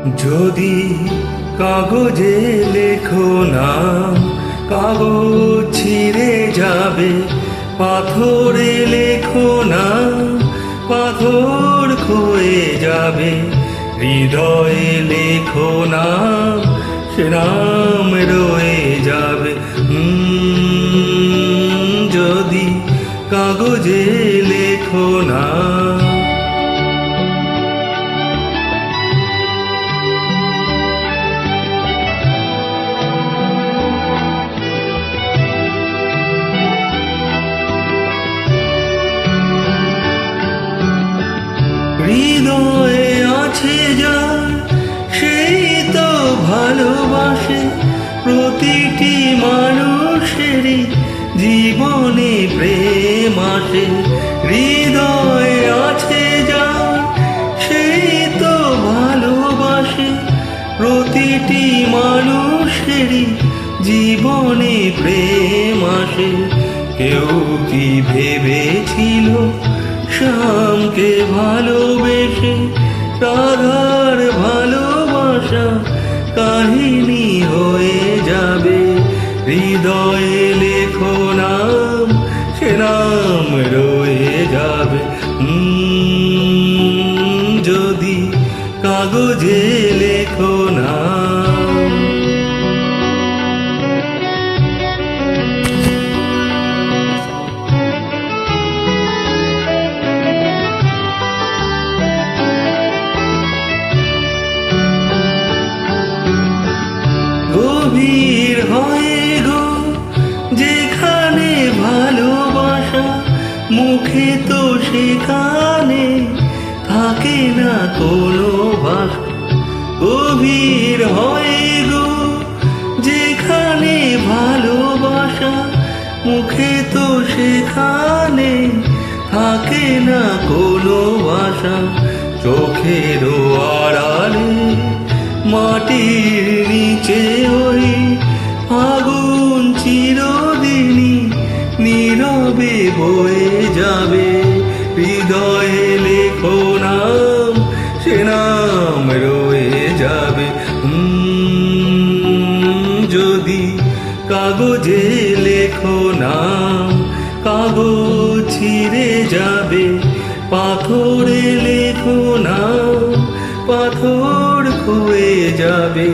যদি কাগজে লেখো নাম, কাগজ ছিঁড়ে যাবে। পাথরে লেখো নাম, পাথর ক্ষয়ে যাবে। হৃদয়ে লেখো নাম, সে নাম রয়ে যাবে। যদি কাগজে লেখো নাম। হৃদয়ে আছে যার, সেই তো ভালোবাসে। প্রতিটি মানুষেরই জীবনে প্রেম আসে। হৃদয়ে আছে যার, সেই তো ভালোবাসে। প্রতিটি মানুষেরই জীবনে প্রেম আসে। কেউ কি ভেবেছিল শ্যামকে ভালোবেসে রাধার ভালোবাসা কাহিনী হয়ে যাবে? হৃদয়ে লেখো নাম, সে নাম রয়ে যাবে। যদি কাগজে লেখো নাম। গভীর হয়ে গো যেখানে ভালোবাসা, মুখে তো সেখানে থাকে না কোনো ভাষা। গভীর হয়ে গো যেখানে ভালোবাসা, মুখে তো সেখানে থাকে না কোনো ভাষা। চোখেরও আড়ালে মাটির নিচে ওই আগুন চিরদিনই নীরবে বয়ে যাবে। হৃদয়ে লেখো নাম, সে নাম রয়ে যাবে। যদি কাগজে লেখো নাম, কাগজ ছিঁড়ে যাবে। পাথরে লেখো নাম, পাথর ক্ষয়ে যাবে।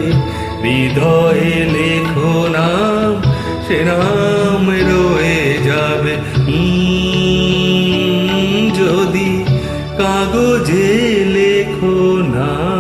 হৃদয়ে লেখো নাম, সে নাম রয়ে যাবে। যদি কাগজে লেখো নাম।